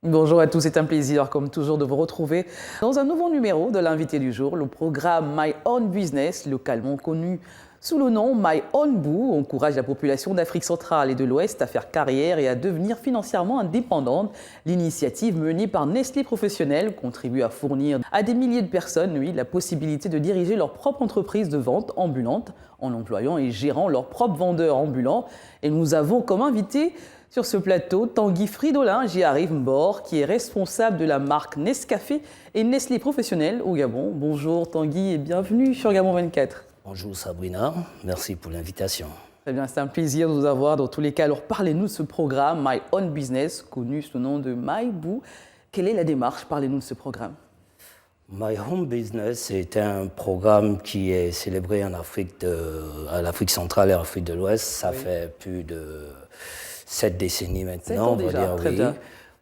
Bonjour à tous, c'est un plaisir comme toujours de vous retrouver dans un nouveau numéro de l'invité du jour, le programme My Own Business, localement connu sous le nom My Own Boo, encourage la population d'Afrique centrale et de l'Ouest à faire carrière et à devenir financièrement indépendante. L'initiative menée par Nestlé Professionnel contribue à fournir à des milliers de personnes la possibilité de diriger leur propre entreprise de vente ambulante en employant et gérant leurs propres vendeurs ambulants. Et nous avons comme invité sur ce plateau, Tanguy Fridolin J-Arrive Mbor, qui est responsable de la marque Nescafé et Nestlé Professionnel au Gabon. Bonjour Tanguy et bienvenue sur Gabon 24. Bonjour Sabrina, merci pour l'invitation. Très bien, c'est un plaisir de vous avoir dans tous les cas. Alors parlez-nous de ce programme My Own Business, connu sous le nom de My Boo. Quelle est la démarche? Parlez-nous de ce programme. My Home Business est un programme qui est célébré en à l'Afrique centrale et en Afrique de l'Ouest. Ça fait plus de 7 décennies maintenant, on va dire, oui. Bien.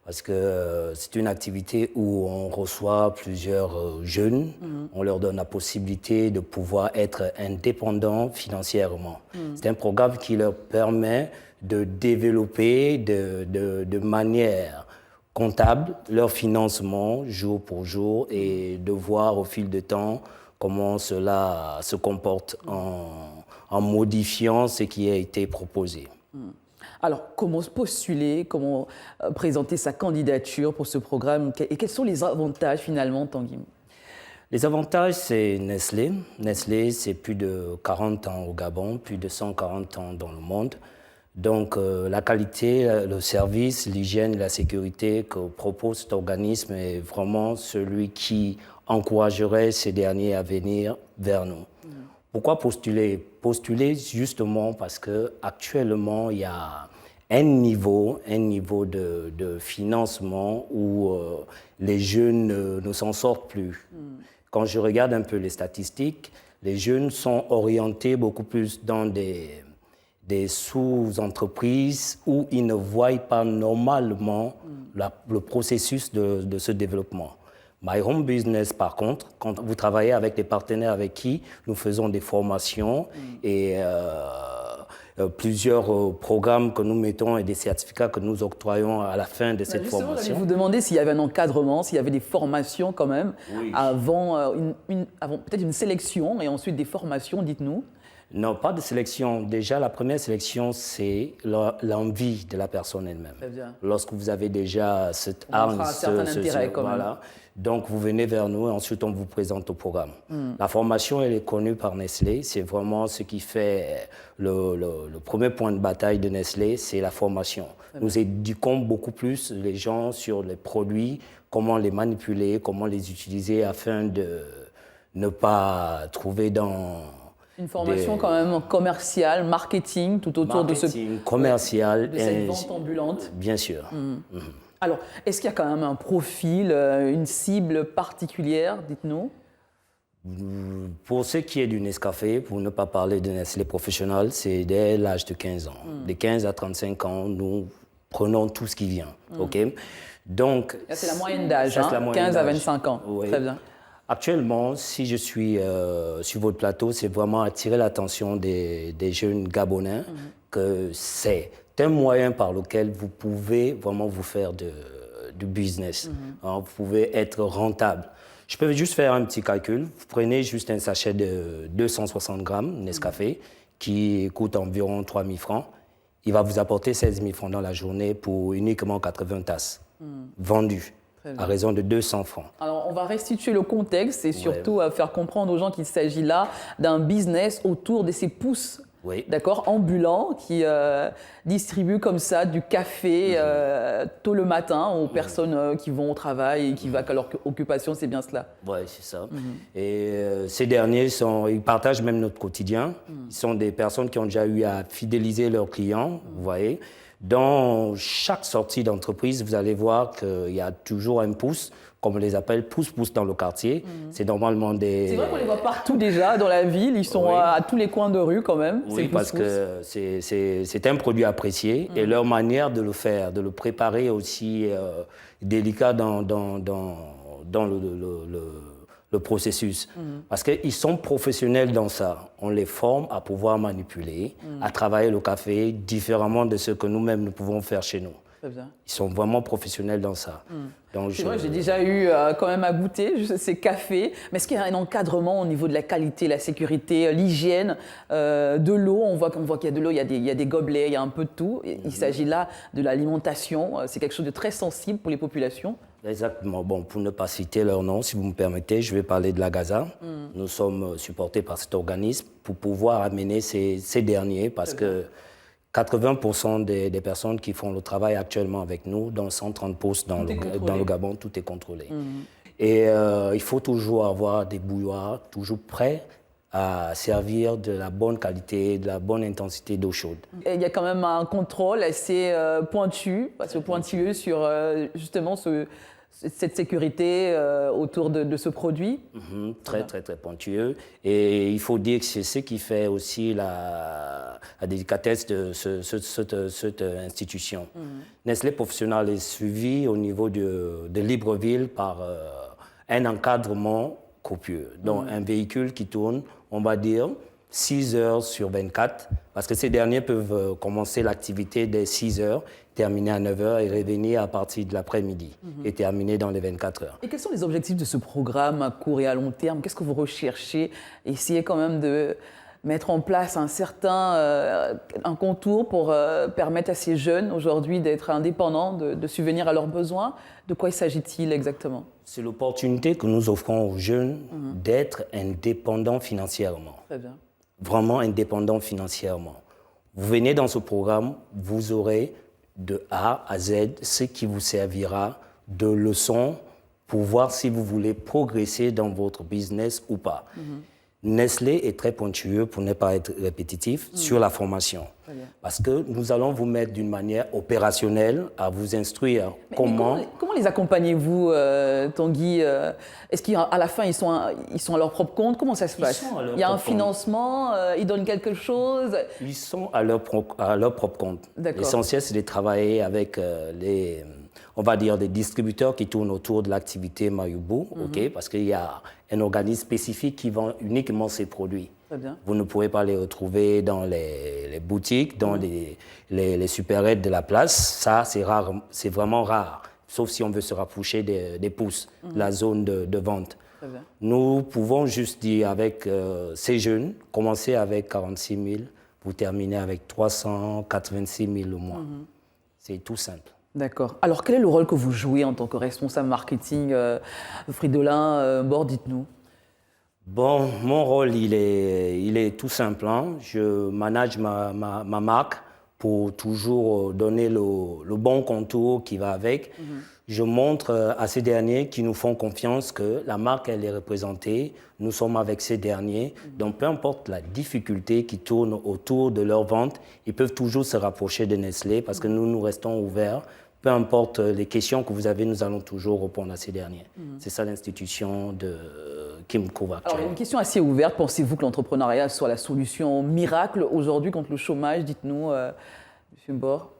Parce que c'est une activité où on reçoit plusieurs jeunes, on leur donne la possibilité de pouvoir être indépendants financièrement. C'est un programme qui leur permet de développer de manière comptable leur financement jour pour jour et de voir au fil du temps comment cela se comporte en modifiant ce qui a été proposé. Alors, comment se postuler, comment présenter sa candidature pour ce programme et quels sont les avantages finalement, Tanguy? Les avantages, c'est Nestlé. Nestlé, c'est plus de 40 ans au Gabon, plus de 140 ans dans le monde. Donc, la qualité, le service, l'hygiène et la sécurité que propose cet organisme est vraiment celui qui encouragerait ces derniers à venir vers nous. Pourquoi postuler? Postuler justement parce qu'actuellement, il y a un niveau de financement où les jeunes ne s'en sortent plus. Quand je regarde un peu les statistiques, les jeunes sont orientés beaucoup plus dans des sous-entreprises où ils ne voient pas normalement le processus de ce développement. My Home Business, par contre, quand vous travaillez avec des partenaires avec qui nous faisons des formations et plusieurs programmes que nous mettons et des certificats que nous octroyons à la fin de cette formation. Je vais vous demander s'il y avait un encadrement, s'il y avait des formations quand même, avant peut-être une sélection et ensuite des formations, dites-nous. Non, pas de sélection. Déjà, la première sélection, c'est l'envie de la personne elle-même. Lorsque vous avez déjà cette arme, un certain intérêt quand même. Donc, vous venez vers nous et ensuite, on vous présente au programme. La formation, elle est connue par Nestlé. C'est vraiment ce qui fait le premier point de bataille de Nestlé, c'est la formation. Nous éduquons beaucoup plus les gens sur les produits, comment les manipuler, comment les utiliser afin de ne pas trouver dans... Une formation quand même commerciale, marketing, tout autour de cette vente ambulante. Bien sûr. Alors, est-ce qu'il y a quand même un profil, une cible particulière, dites-nous? Pour ce qui est du Nescafé, pour ne pas parler de Nestlé Professionnel, c'est dès l'âge de 15 ans. De 15 à 35 ans, nous prenons tout ce qui vient. Donc, c'est la moyenne d'âge, 15 à 25 ans. Oui. Très bien. Actuellement, si je suis sur votre plateau, c'est vraiment attirer l'attention des jeunes Gabonais que c'est un moyen par lequel vous pouvez vraiment vous faire du business. Vous pouvez être rentable. Je peux juste faire un petit calcul. Vous prenez juste un sachet de 260 grammes Nescafé qui coûte environ 3 000 francs. Il va vous apporter 16 000 francs dans la journée pour uniquement 80 tasses vendues. À raison de 200 francs. Alors, on va restituer le contexte et surtout faire comprendre aux gens qu'il s'agit là d'un business autour de ces pousses, d'accord, ambulants qui distribuent comme ça du café tôt le matin aux personnes qui vont au travail et qui vaquent à leur occupation, c'est bien cela? Oui, c'est ça. Et ces derniers, ils partagent même notre quotidien. Ils sont des personnes qui ont déjà eu à fidéliser leurs clients, vous voyez. Dans chaque sortie d'entreprise, vous allez voir qu'il y a toujours un pouce, comme on les appelle, pouce-pouce dans le quartier. C'est normalement des... C'est vrai qu'on les voit partout déjà dans la ville, ils sont à tous les coins de rue quand même. Oui, parce que c'est un produit apprécié et leur manière de le faire, de le préparer aussi délicat dans le processus. Parce qu'ils sont professionnels dans ça. On les forme à pouvoir manipuler, à travailler le café différemment de ce que nous-mêmes nous pouvons faire chez nous. Très bien. Ils sont vraiment professionnels dans ça. Donc, C'est vrai, j'ai déjà eu quand même à goûter ces cafés. Mais est-ce qu'il y a un encadrement au niveau de la qualité, la sécurité, l'hygiène de l'eau? On voit qu'il y a de l'eau, il y a des gobelets, il y a un peu de tout. Il s'agit là de l'alimentation. C'est quelque chose de très sensible pour les populations. Exactement. Bon, pour ne pas citer leur nom, si vous me permettez, je vais parler de la Gaza. Nous sommes supportés par cet organisme pour pouvoir amener ces derniers parce que 80% des personnes qui font le travail actuellement avec nous, dans 130 postes dans le Gabon, tout est contrôlé. Et il faut toujours avoir des bouilloires, toujours prêts à servir de la bonne qualité, de la bonne intensité d'eau chaude. Et il y a quand même un contrôle assez pointilleux sur justement cette sécurité autour de ce produit. Très pointueux. Et il faut dire que c'est ce qui fait aussi la délicatesse de cette institution. Nestlé Professionnel est suivi au niveau de Libreville par un encadrement copieux. Donc un véhicule qui tourne, on va dire, 6 heures sur 24, parce que ces derniers peuvent commencer l'activité dès 6 heures, terminer à 9 heures et revenir à partir de l'après-midi et terminer dans les 24 heures. Et quels sont les objectifs de ce programme à court et à long terme? Qu'est-ce que vous recherchez? Essayez quand même de mettre en place un contour pour permettre à ces jeunes aujourd'hui d'être indépendants, de subvenir à leurs besoins. De quoi il s'agit-il exactement? C'est l'opportunité que nous offrons aux jeunes d'être indépendants financièrement. Très bien. Vraiment indépendants financièrement. Vous venez dans ce programme, vous aurez de A à Z ce qui vous servira de leçon pour voir si vous voulez progresser dans votre business ou pas. Nestlé est très pointueux, pour ne pas être répétitif, sur la formation. Parce que nous allons vous mettre d'une manière opérationnelle à vous instruire comment les accompagnez-vous, Tanguy? Est-ce qu'à la fin, ils sont à leur propre compte? Comment ça se passe? Il y a un financement? Ils donnent quelque chose? Ils sont à leur propre compte. L'essentiel, c'est de travailler avec on va dire, des distributeurs qui tournent autour de l'activité Mayubu, parce qu'il y a un organisme spécifique qui vend uniquement ces produits. Très bien. Vous ne pourrez pas les retrouver dans les boutiques, dans les supérettes de la place. Ça, c'est rare, c'est vraiment rare, sauf si on veut se rapprocher des pousses, de la zone de vente. Très bien. Nous pouvons juste dire avec ces jeunes, commencer avec 46 000, vous terminez avec 386 000 au mois. C'est tout simple. D'accord. Alors, quel est le rôle que vous jouez en tant que responsable marketing Fridolin Bord, dites-nous? Bon, mon rôle, il est tout simple. Je manage ma marque pour toujours donner le bon contour qui va avec. Je montre à ces derniers qui nous font confiance que la marque, elle est représentée. Nous sommes avec ces derniers. Donc, peu importe la difficulté qui tourne autour de leur vente, ils peuvent toujours se rapprocher de Nestlé parce que nous restons ouverts. Peu importe les questions que vous avez, nous allons toujours répondre à ces derniers. C'est ça l'institution qui me couvre actuellement. Alors, une question assez ouverte. Pensez-vous que l'entrepreneuriat soit la solution miracle aujourd'hui contre le chômage? Dites-nous, M. Bord.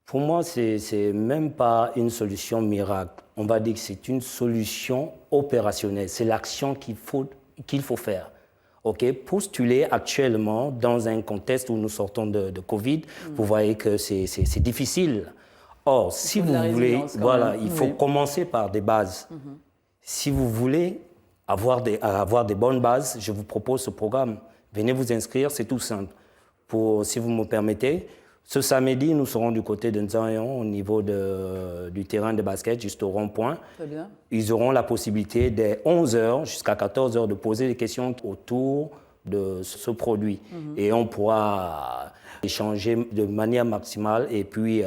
Pour moi, c'est même pas une solution miracle. On va dire que c'est une solution opérationnelle. C'est l'action qu'il faut faire. Postuler actuellement dans un contexte où nous sortons de Covid, vous voyez que c'est difficile. Or, si vous voulez, il faut commencer par des bases. Si vous voulez avoir des bonnes bases, je vous propose ce programme. Venez vous inscrire, c'est tout simple. Si vous me permettez, ce samedi, nous serons du côté de Nzayon, au niveau du terrain de basket, juste au rond-point. Très bien. Ils auront la possibilité, dès 11h jusqu'à 14h, de poser des questions autour de ce produit. Et on pourra échanger de manière maximale et puis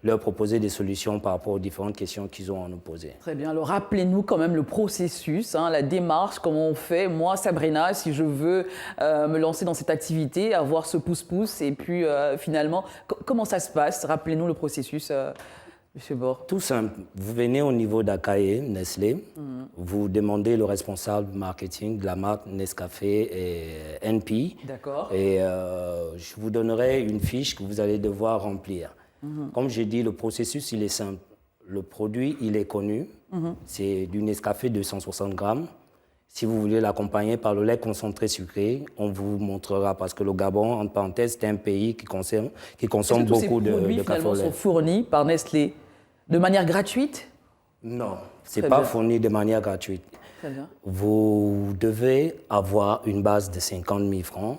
leur proposer des solutions par rapport aux différentes questions qu'ils ont à nous poser. Très bien. Alors, rappelez-nous quand même le processus, la démarche, comment on fait. Moi, Sabrina, si je veux me lancer dans cette activité, avoir ce pouce-pouce, et puis finalement, comment ça se passe? Rappelez-nous le processus, M. Bord. Tout simple. Vous venez au niveau d'Akaye, Nestlé, vous demandez le responsable marketing de la marque Nescafé et NP. D'accord. Et je vous donnerai une fiche que vous allez devoir remplir. Comme j'ai dit, le processus, il est simple. Le produit, il est connu. C'est du Nescafé de 160 grammes. Si vous voulez l'accompagner par le lait concentré sucré, on vous montrera, parce que le Gabon, en parenthèse, c'est un pays qui consomme beaucoup de café au lait. Tous ces produits finalement sont fournis par Nestlé de manière gratuite? Non, ce n'est pas fourni de manière gratuite. Très bien. Vous devez avoir une base de 50 000 francs.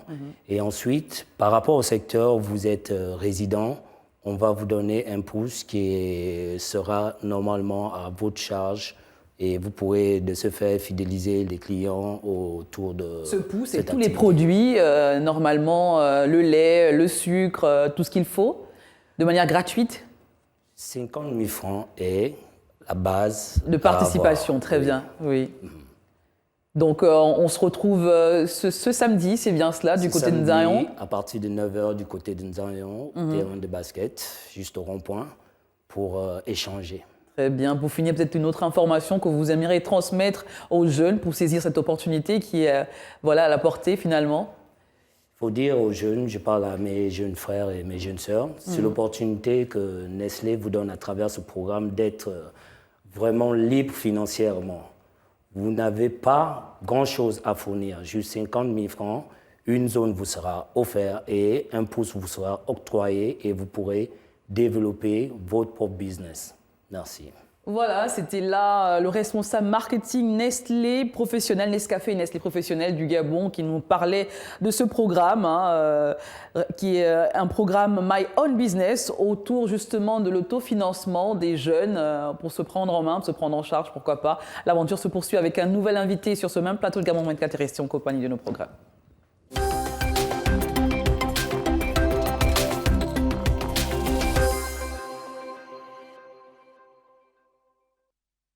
Et ensuite, par rapport au secteur où vous êtes résident, on va vous donner un pouce qui sera normalement à votre charge. Et vous pourrez de ce fait fidéliser les clients autour de ce pouce et cette tous les activité. produits, normalement le lait, le sucre, tout ce qu'il faut, de manière gratuite? 50 000 francs est la base de participation, à avoir. très bien, oui. Donc on se retrouve ce samedi, c'est bien cela, du côté de Nzayon? À partir de 9h du côté de Nzayon, au terrain de basket, juste au rond-point, pour échanger. Très bien. Pour finir, peut-être une autre information que vous aimeriez transmettre aux jeunes pour saisir cette opportunité qui est voilà, à la portée finalement? Il faut dire aux jeunes, je parle à mes jeunes frères et mes jeunes sœurs, c'est l'opportunité que Nestlé vous donne à travers ce programme d'être vraiment libre financièrement. Vous n'avez pas grand-chose à fournir, juste 50 000 francs, une zone vous sera offerte et un pouce vous sera octroyé et vous pourrez développer votre propre business. Merci. Voilà, c'était là le responsable marketing Nestlé professionnel, Nescafé et Nestlé professionnel du Gabon qui nous parlait de ce programme, qui est un programme My Own Business autour justement de l'autofinancement des jeunes pour se prendre en main, pour se prendre en charge, pourquoi pas. L'aventure se poursuit avec un nouvel invité sur ce même plateau de Gabon 24 et restez en compagnie de nos programmes.